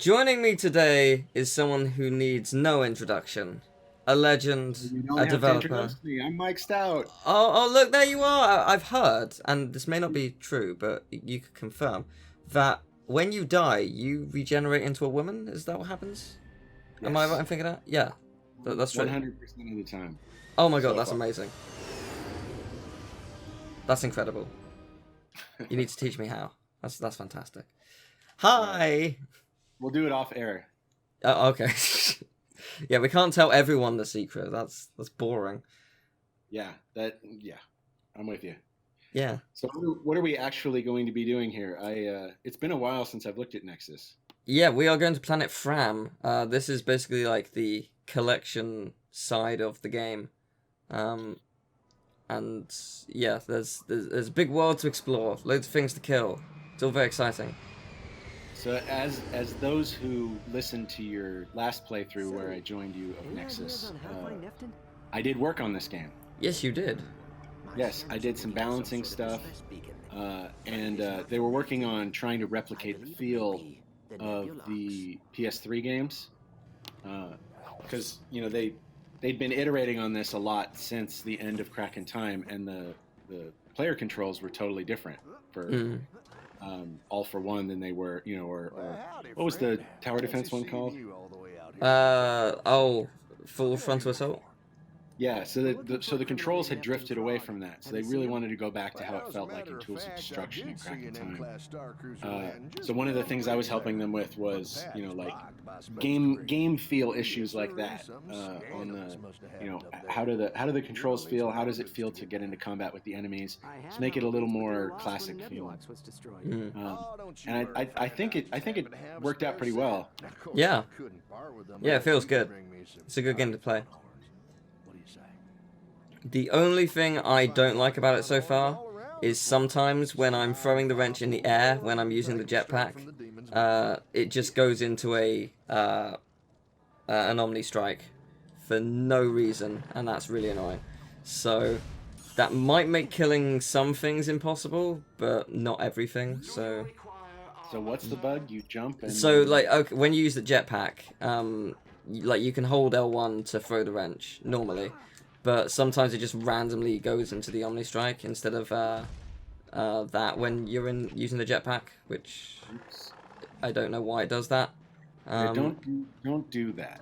Joining me today is someone who needs no introduction. A legend, You don't a have to developer. introduce me. I'm Mike Stout. Oh, look, there you are. I've heard, and this may not be true, but you could confirm that when you die, you regenerate into a woman. Is that what happens? Yes. Am I right in thinking that? Yeah, that's true. 100% of the time. Oh my god, So that's far. amazing. That's incredible. You need to teach me how. That's fantastic. Hi. We'll do it off air. Okay. Yeah, we can't tell everyone the secret. That's boring. Yeah, I'm with you. Yeah. So what are we actually going to be doing here? It's been a while since I've looked at Nexus. Yeah, we are going to planet Thram. This is basically like the collection side of the game. And yeah, there's a big world to explore, loads of things to kill. It's all very exciting. So as those who listened to your last playthrough where I joined you of Nexus, I did work on this game. Yes, you did. Yes, I did some balancing stuff, and they were working on trying to replicate the feel of the PS3 games, because they'd been iterating on this a lot since the end of Crack in Time, and the player controls were totally different for All for One than they were, or what was the tower defense one called? Full frontal assault. Yeah, so the controls had drifted away from that, so they really wanted to go back to how it felt like in Tools of Destruction and Crack in Time. So one of the things I was helping them with was, like game feel issues like that. On the, how do the controls feel? How does it feel to get into combat with the enemies? To make it a little more classic feeling. And I think it worked out pretty well. Yeah. Yeah, it feels good. It's a good game to play. The only thing I don't like about it so far is sometimes when I'm throwing the wrench in the air, when I'm using the jetpack, it just goes into an Omni Strike for no reason, and that's really annoying. So that might make killing some things impossible, but not everything. So what's the bug? You jump and... So, like, okay, when you use the jetpack, you can hold L1 to throw the wrench, normally. But sometimes it just randomly goes into the Omni Strike instead of that when you're using the jetpack, which I don't know why it does that. Don't do that.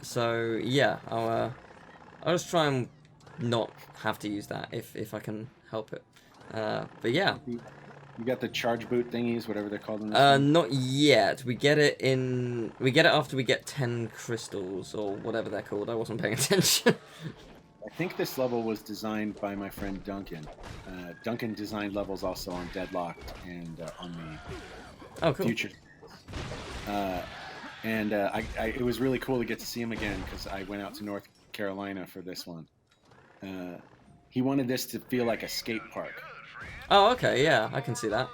So yeah, I'll just try and not have to use that if I can help it. But yeah. You got the charge boot thingies, whatever they're called in this one? Not yet. We get it after we get 10 crystals, or whatever they're called. I wasn't paying attention. I think this level was designed by my friend Duncan. Duncan designed levels also on Deadlocked and on the Future. It was really cool to get to see him again, because I went out to North Carolina for this one. He wanted this to feel like a skate park. Oh, okay, yeah, I can see that.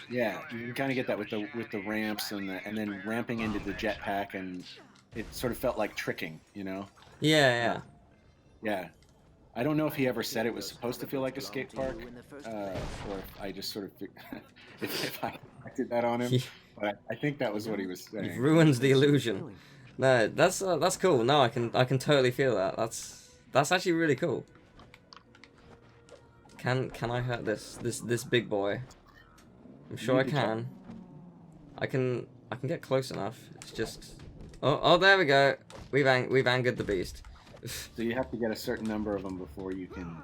Yeah, you can kind of get that with the ramps and then ramping into the jetpack, and it sort of felt like tricking, Yeah. Yeah. I don't know if he ever said it was supposed to feel like a skate park, or if I just sort of if I acted that on him. But I think that was what he was saying. It ruins the illusion. No, that's cool. No, I can totally feel that. That's actually really cool. Can I hurt this big boy? I'm sure I can. I can get close enough. It's just oh there we go. We've angered the beast. So you have to get a certain number of them before you can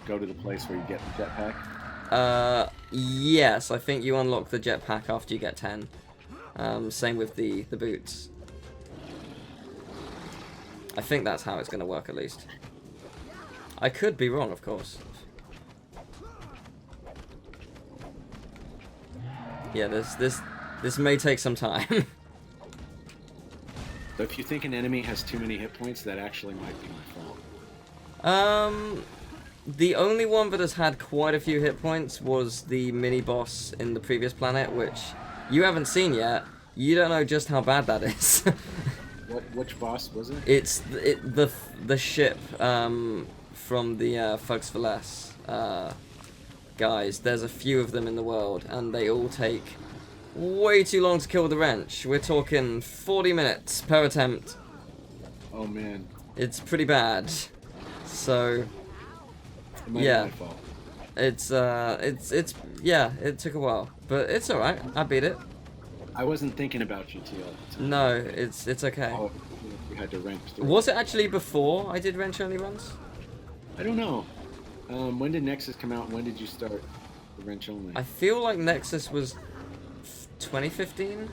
go to the place where you get the jetpack? Yes, I think you unlock the jetpack after you get 10. Same with the boots. I think that's how it's going to work, at least. I could be wrong, of course. Yeah, this may take some time. So if you think an enemy has too many hit points, that actually might be my fault. The only one that has had quite a few hit points was the mini-boss in the previous planet, which you haven't seen yet. You don't know just how bad that is. Which boss was it? It's the ship from the Thugs for Less guys. There's a few of them in the world, and they all take way too long to kill with the wrench. We're talking 40 minutes per attempt. Oh man. It's pretty bad. So, It might be yeah. my fault. Yeah, it took a while. But it's alright. I beat it. I wasn't thinking about you, TL. No, it's okay. Oh, we had to wrench through. Was it actually before I did wrench only runs? I don't know. When did Nexus come out? And when did you start the wrench only? I feel like Nexus was 2015.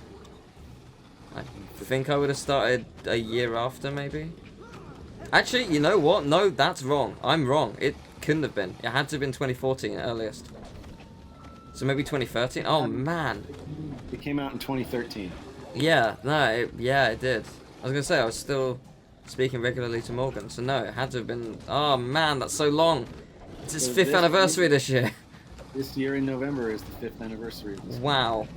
I think I would have started a year after, maybe. Actually, you know what? No, that's wrong. I'm wrong. It couldn't have been. It had to have been 2014 at earliest. So maybe 2013? Oh, man. It came out in 2013. Yeah, no, yeah, it did. I was going to say, I was still speaking regularly to Morgan, so no, it had to have been... Oh, man, that's so long. It's his 5th anniversary this year. This year in November is the 5th anniversary of this. Wow.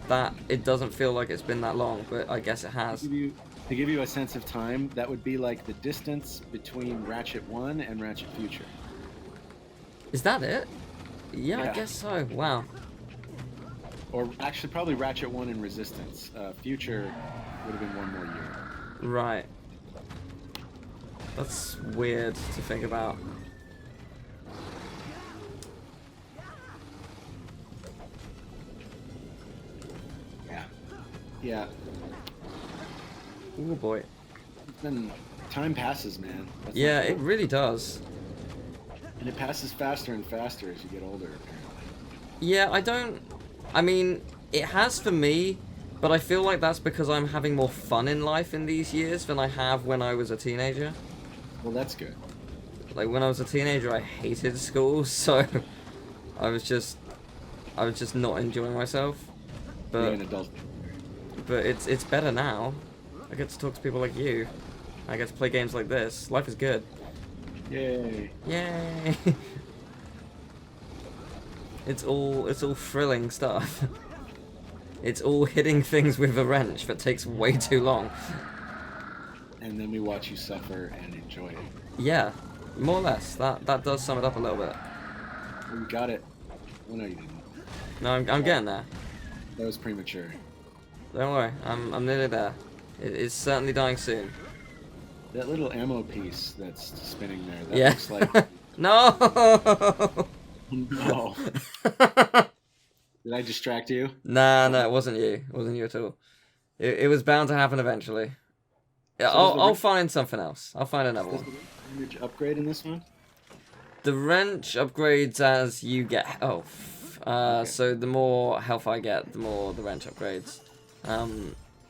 That, it doesn't feel like it's been that long, but I guess it has. To give you a sense of time, that would be like the distance between Ratchet 1 and Ratchet Future. Is that it? Yeah, I Yeah. guess so. Wow. Or actually, probably Ratchet 1 and Resistance. Future would have been one more year. Right. That's weird to think about. Yeah. Yeah. Oh boy. Then time passes, man. That's Yeah, not it cool. really does. And it passes faster and faster as you get older, apparently. Yeah, I mean, it has for me, but I feel like that's because I'm having more fun in life in these years than I have when I was a teenager. Well, that's good. Like, when I was a teenager, I hated school, so I was just not enjoying myself. You're an But adult. but it's better now. I get to talk to people like you. I get to play games like this. Life is good. Yay. Yay! It's all thrilling stuff. It's all hitting things with a wrench that takes way too long. And then we watch you suffer and enjoy it. Yeah, more or less. That does sum it up a little bit. Well, you got it. Oh, no, you didn't. No, I'm getting there. That was premature. Don't worry, I'm nearly there. It's certainly dying soon. That little ammo piece that's spinning there, that Yeah. looks like... No! No. Did I distract you? Nah, no, it wasn't you. It wasn't you at all. It was bound to happen eventually. Yeah, So does the I'll find something else. I'll find another Does one. the wrench upgrade in this one? The wrench upgrades as you get health. Okay. So the more health I get, the more the wrench upgrades.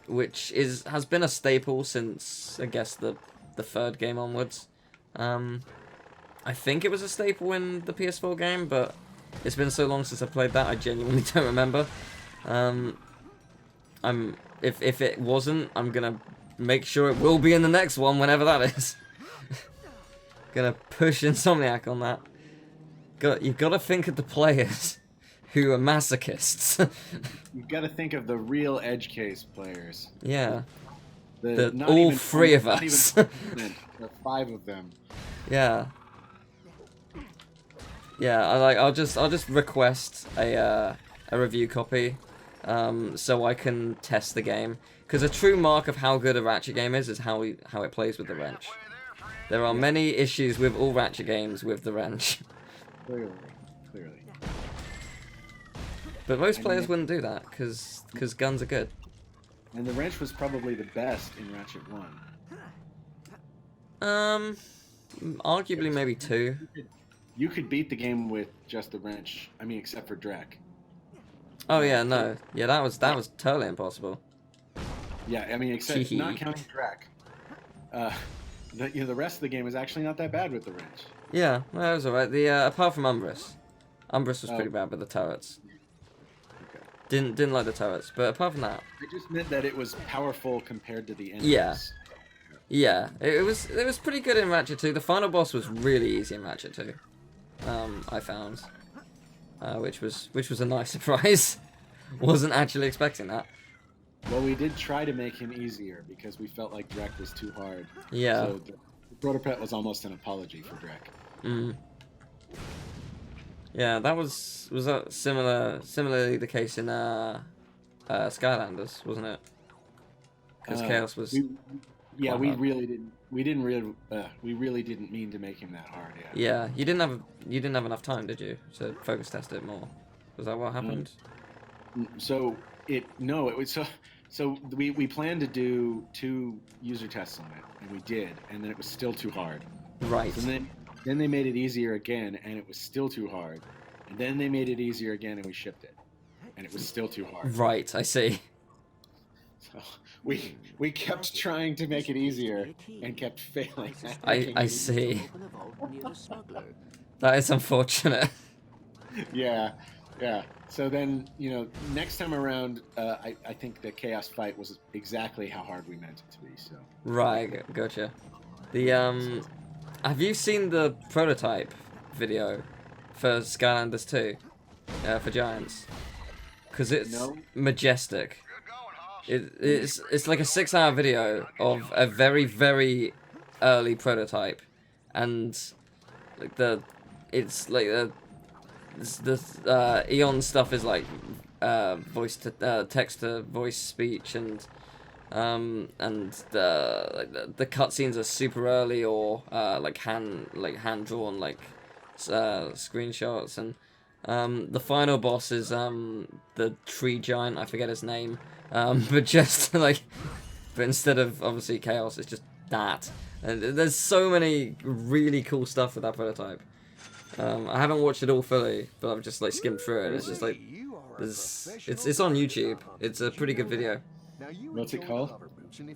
Which has been a staple since, I guess, the third game onwards. I think it was a staple in the PS4 game, but it's been so long since I played that, I genuinely don't remember. If it wasn't, I'm gonna make sure it will be in the next one, whenever that is. Gonna push Insomniac on that. You've got to think of the players who are masochists. You've got to think of the real edge case players. Yeah. Not all even three of not us. even 20%, the 5 of them. Yeah. Yeah, I'll just request a review copy, so I can test the game. Because a true mark of how good a Ratchet game is how it plays with the wrench. There are many issues with all Ratchet games with the wrench. Clearly. But most players wouldn't do that, because guns are good. And the wrench was probably the best in Ratchet 1. Arguably maybe 2. You could beat the game with just the wrench. I mean, except for Drek. Oh yeah, no. Yeah, that was totally impossible. Yeah, I mean, except not counting Drek. The rest of the game is actually not that bad with the wrench. Yeah, well, that was alright. Apart from Umbrus. Umbrus was pretty bad with the turrets. Okay. Didn't like the turrets, but apart from that. I just meant that it was powerful compared to the enemies. Yeah. Yeah, it was pretty good in Ratchet 2. The final boss was really easy in Ratchet 2. I found, which was a nice surprise. Wasn't actually expecting that. Well, we did try to make him easier because we felt like Drek was too hard. Yeah. So the Protopet was almost an apology for Drek. Yeah, that was similarly the case in Skylanders, wasn't it? Because Chaos was. Yeah, quite we hard. really didn't. We really didn't mean to make him that hard. Yeah. Yeah, you didn't have enough time, did you, to focus test it more? Was that what happened? So it was so we planned to do 2 user tests on it, and we did, and then it was still too hard. Right. So then they made it easier again, and it was still too hard. And then they made it easier again, and we shipped it, and it was still too hard. Right, I see. So we kept trying to make it easier and kept failing. I see. That is unfortunate. Yeah. So then, next time around, I think the Chaos fight was exactly how hard we meant it to be. So. Right, gotcha. The have you seen the prototype video for Skylanders 2 for Giants? Because it's majestic. It's like a 6-hour video of a very, very early prototype, and like the Eon stuff is like voice to text to voice speech, and the cutscenes are super early, or like hand drawn screenshots, and the final boss is the tree giant. I forget his name. But just but instead of obviously Chaos, it's just that. And there's so many really cool stuff with that prototype. I haven't watched it all fully, but I've just skimmed through it. It's just it's on YouTube. It's a pretty good video. What's it called?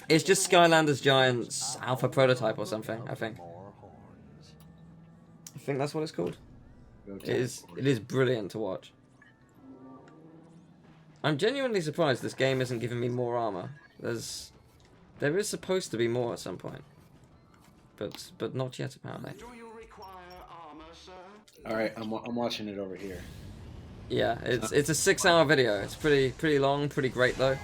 It's just Skylanders Giants Alpha Prototype or something. I think that's what it's called. It is brilliant to watch. I'm genuinely surprised this game isn't giving me more armor. There is supposed to be more at some point, but not yet apparently. All right, I'm watching it over here. Yeah, it's a 6-hour video. It's pretty long, pretty great though.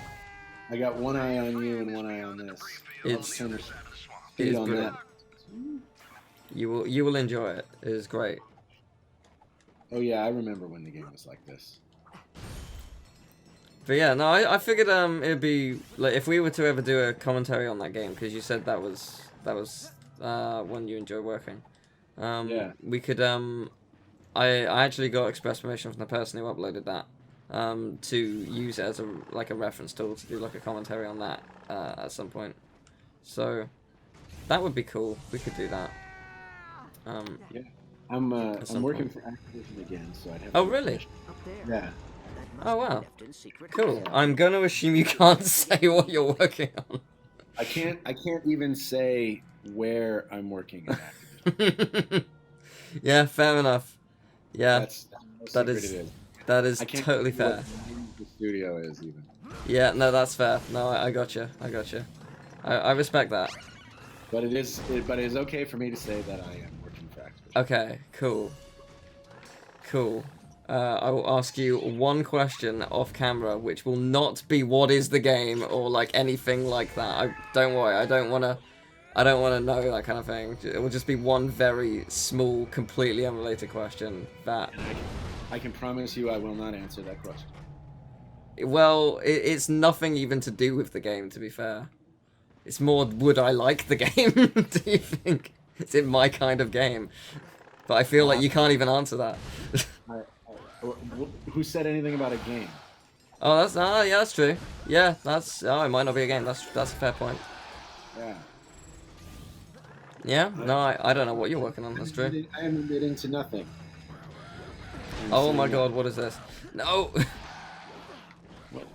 I got one eye on you and one eye on this. It is brilliant. You will enjoy it. It is great. Oh yeah, I remember when the game was like this. But yeah, no, I figured it'd be like if we were to ever do a commentary on that game, because you said that was one you enjoy working. Yeah. We could I actually got express permission from the person who uploaded that to use it as a reference tool to do like a commentary on that at some point. So that would be cool. We could do that. Yeah. I'm working for Activision again, so I'd have. Oh really? Yeah. Oh wow. Cool. I'm gonna assume you can't say what you're working on. I can't even say where I'm working at Activision. Yeah, fair enough. Yeah, that is totally fair. What the studio is even. Yeah, no, that's fair. No, I gotcha. I respect that. But it is okay for me to say that I am working for Activision. Okay, cool. I will ask you one question off camera, which will not be what is the game or anything like that. Don't worry. I don't want to know that kind of thing. It will just be one very small, completely unrelated question. That. I can promise you, I will not answer that question. Well, it's nothing even to do with the game. To be fair, it's more would I like the game? Do you think is it my kind of game? But I feel like you can't even answer that. Who said anything about a game? Oh, yeah, that's true. Yeah, it might not be a game. That's a fair point. Yeah. Yeah? No, I don't know what you're working on. That's true. I am admitting to nothing. Oh my god, what is this? No. What?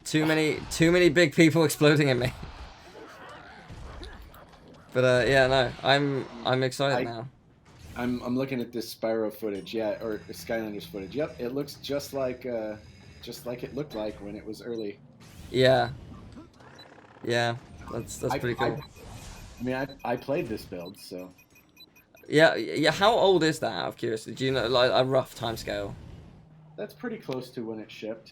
Too many big people exploding at me. But yeah, no, I'm excited now. I'm looking at this Spyro footage, or Skylanders footage. Yep, it looks just like it looked like when it was early. Yeah. Yeah, that's pretty cool. I played this build, so. Yeah. How old is that? Out of curiosity, do you know a rough timescale? That's pretty close to when it shipped.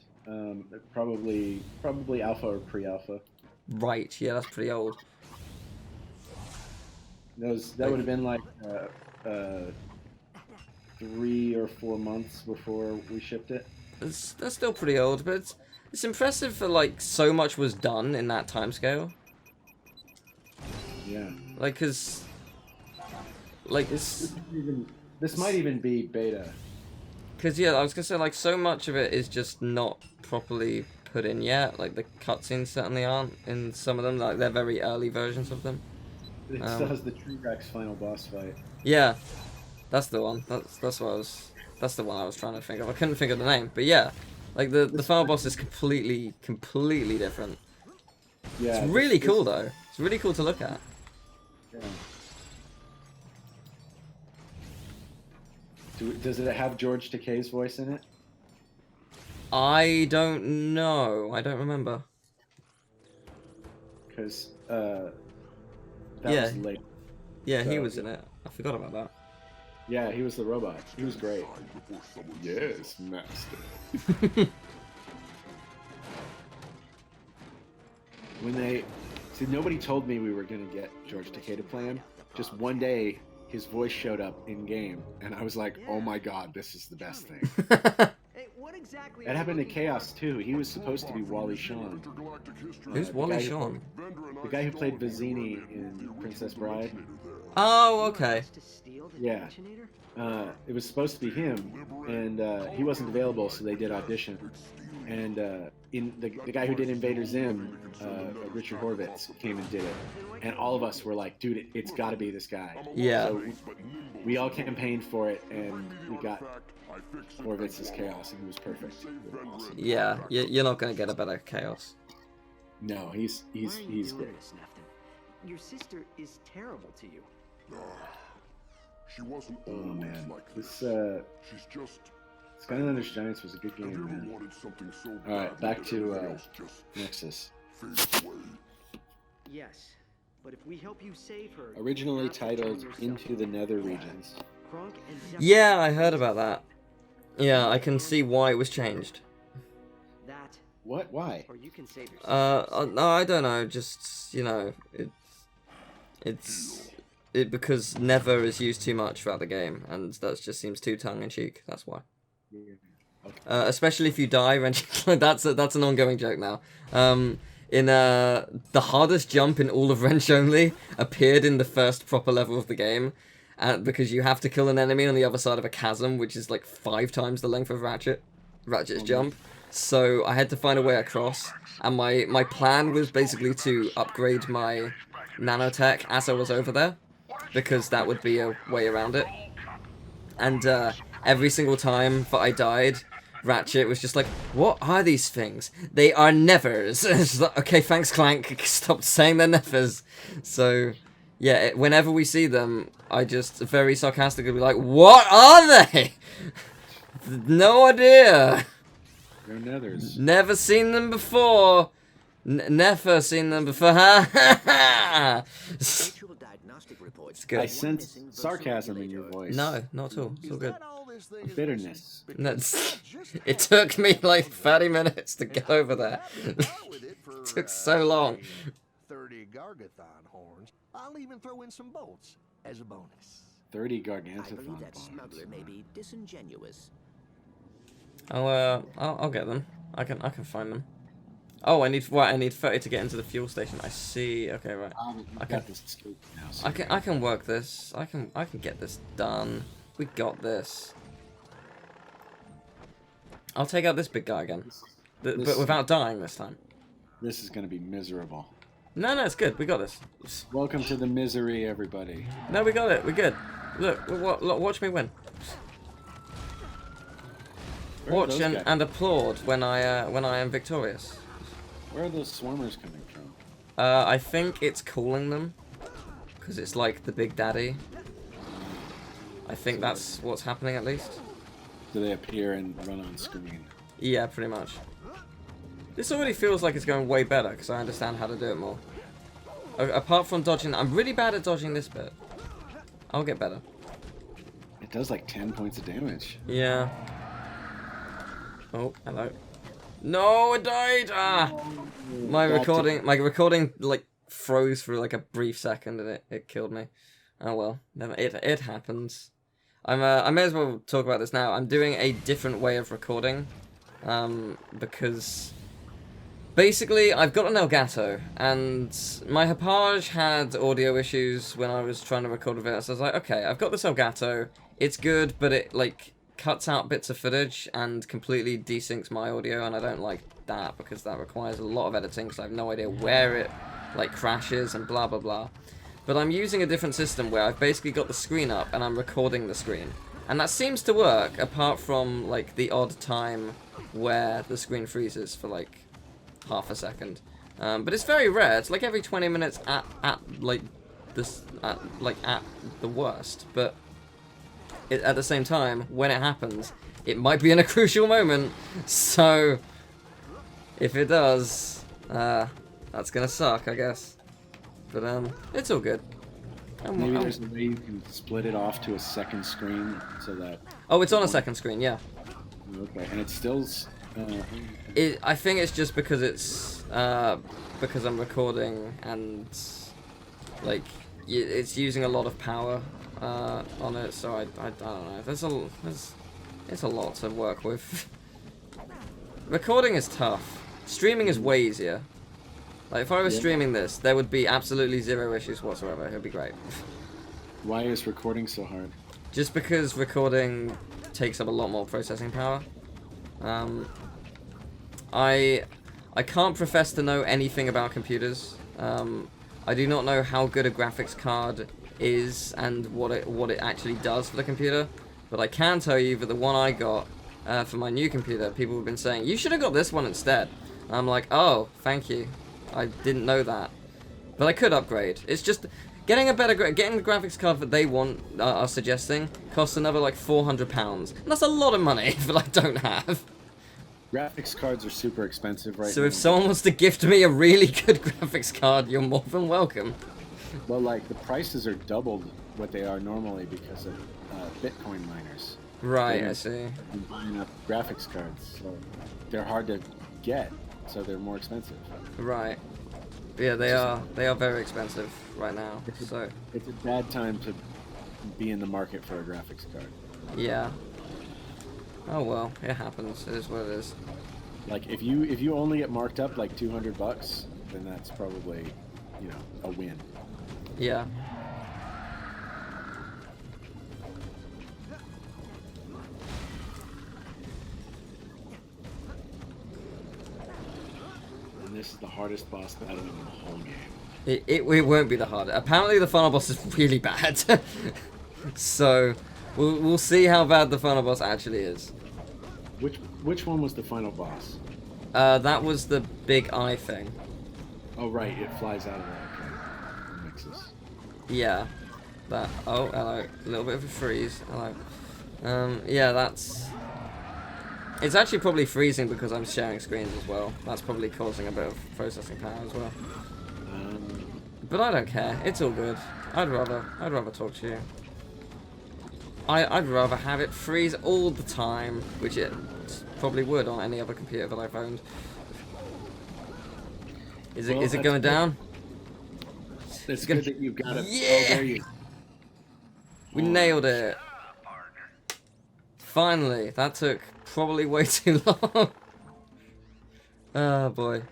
Probably alpha or pre-alpha. Right. Yeah, that's pretty old. That would have been 3 or 4 months before we shipped it. That's still pretty old, but It's impressive for, like, so much was done in that time scale. Yeah. Like, cause... Like, This might even be beta. Because, yeah, I was going to say, like, so much of it is just not properly put in yet. Like, the cutscenes certainly aren't in some of them. Like, they're very early versions of them. It still has the Tree Rex final boss fight. Yeah, that's the one. That's what I was... That's the one I was trying to think of. I couldn't think of the name. But, yeah. Like, the final boss is completely different. Yeah. It's really cool, though. It's really cool to look at. Yeah. Does it have George Takei's voice in it? I don't know. I don't remember. Because that was late. Yeah, So, he was in it. I forgot about that. Yeah, he was the robot. He was great. Yes, master. When they... See, nobody told me we were going to get George Takei to play him. Just one day, his voice showed up in-game, and I was like, oh my god, this is the best thing. That happened to Chaos, too. He was supposed to be Wally Shawn. Who's Wally Shawn? The guy who played Vizzini in Princess Bride. Oh, okay. Yeah. It was supposed to be him, and he wasn't available, so they did audition. And in the guy who did Invader Zim, Richard Horvitz, came and did it. And all of us were like, dude, it's got to be this guy. Yeah. So we all campaigned for it, and we got Horvitz's Chaos, and he was perfect. Awesome. Yeah, you're not going to get a better Chaos. No, he's great. Your sister is terrible to you. She wasn't Oh always man, like this She's just Skylanders Giants was a good game, man. wanted something so All right, back to just Nexus. fades away. Yes, but if we help you save her, Originally titled Into the Nether Regions. Yeah, I heard about that. Yeah, I can see why it was changed. That What? Why? or you can save yourself. No, I don't know. Just, you know, it because never is used too much throughout the game, and that just seems too tongue-in-cheek. That's why. Okay. Especially if you die, that's an ongoing joke now. The hardest jump in all of Wrench Only appeared in the first proper level of the game, because you have to kill an enemy on the other side of a chasm, which is like 5 times the length of Ratchet's jump. So I had to find a way across, and my plan was basically to upgrade my nanotech as I was over there, because that would be a way around it. And every single time that I died, Ratchet was just like, what are these things? They are nevers. It's like, okay, thanks, Clank. Stop saying they're nevers. So, yeah, whenever we see them, I just very sarcastically be like, what are they? No idea. They're nethers. Never seen them before. Never seen them before. It's good. I sense sarcasm in your voice. No, not at all. It's all good. Bitterness. It took me like 30 minutes to get over there. It took so long. 30 Gargathon horns. I'll even throw in some bolts as a bonus. 30 I believe Gargantuan that bombs. smuggler may be disingenuous. I'll get them. I can find them. Oh, I need 30 to get into the fuel station. I see. Okay, right. I got this scoop now. So I can work this. I can get this done. We got this. I'll take out this big guy again, but without dying this time. this is gonna be miserable. No, it's good. We got this. Welcome to the misery, everybody. No, we got it. We're good. Look, watch me win. Where are Watch those guys? and applaud when I am victorious. Where are those swarmers coming from? I think it's calling them, because it's like the Big Daddy. I think that's what's happening at least. Do they appear and run on screen? Yeah, pretty much. This already feels like it's going way better, because I understand how to do it more. Apart from dodging, I'm really bad at dodging this bit. I'll get better. It does like 10 points of damage. Yeah. Oh, hello. No, I died! Ah! My recording like froze for like a brief second and it killed me. Oh well, never. It happens. I may as well talk about this now. I'm doing a different way of recording, because Basically, I've got an Elgato, and my Hauppauge had audio issues when I was trying to record with it, so I was like, okay, I've got this Elgato, it's good, but it, like, cuts out bits of footage and completely desyncs my audio, and I don't like that, because that requires a lot of editing, so I have no idea where it, like, crashes and blah blah blah. But I'm using a different system where I've basically got the screen up, and I'm recording the screen. And that seems to work, apart from, like, the odd time where the screen freezes for, like, half a second. But it's very rare. It's like every 20 minutes at the worst. But at the same time, when it happens, it might be in a crucial moment. So if it does, that's gonna suck, I guess. But it's all good. Maybe there's a way you can split it off to a second screen so that. Oh, it's on a second screen, yeah. Okay, and it's still. I think it's just because it's because I'm recording and like it's using a lot of power on it, so I don't know. It's a lot to work with. Recording is tough. Streaming is way easier. Like if I was streaming this, there would be absolutely zero issues whatsoever. It would be great. Why is recording so hard? Just because recording takes up a lot more processing power. I can't profess to know anything about computers. I do not know how good a graphics card is and what it actually does for the computer. But I can tell you that the one I got for my new computer, people have been saying, you should have got this one instead. And I'm like, oh, thank you. I didn't know that. But I could upgrade. It's just getting the graphics card that they want are suggesting costs another like £400. And that's a lot of money that I don't have. Graphics cards are super expensive right now. So if someone wants to gift me a really good graphics card, you're more than welcome. Well, like the prices are doubled what they are normally because of Bitcoin miners. Right, I see. Buying up graphics cards, so they're hard to get, so they're more expensive. Right. Yeah, they are very expensive right now. So it's a bad time to be in the market for a graphics card. yeah. Oh well, it happens. It is what it is. Like if you only get marked up like $200, then that's probably, you know, a win. Yeah. And this is the hardest boss battle in the whole game. It won't be the hardest. Apparently the final boss is really bad. So we'll see how bad the final boss actually is. Which one was the final boss? That was the big eye thing. Oh right, it flies out of there. Okay. Nexus. Yeah. That. Oh, hello. A little bit of a freeze. Hello. Yeah, that's. It's actually probably freezing because I'm sharing screens as well. That's probably causing a bit of processing power as well. But I don't care. It's all good. I'd rather talk to you. I'd rather have it freeze all the time, which it probably would on any other computer that I've owned. Is it going down? It's good that you've got it. Yeah! Oh, there you. We nailed it. Finally, that took probably way too long. Oh boy.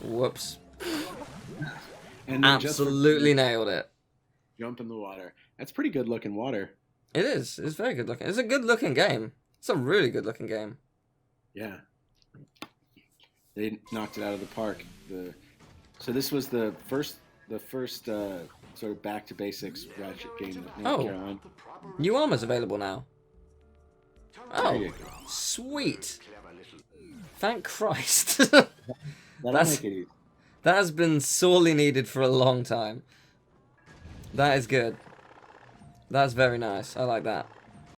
Whoops. And then Absolutely nailed it. Jump in the water. That's pretty good looking water. It is. It's very good looking. It's a good looking game. It's a really good looking game. Yeah. They knocked it out of the park. So this was the first sort of back to basics Ratchet game that North Carolina. New armor's available now. There you Oh, go. sweet. Thank Christ. That'll That's- make it easy. That has been sorely needed for a long time. That is good. That's very nice. I like that.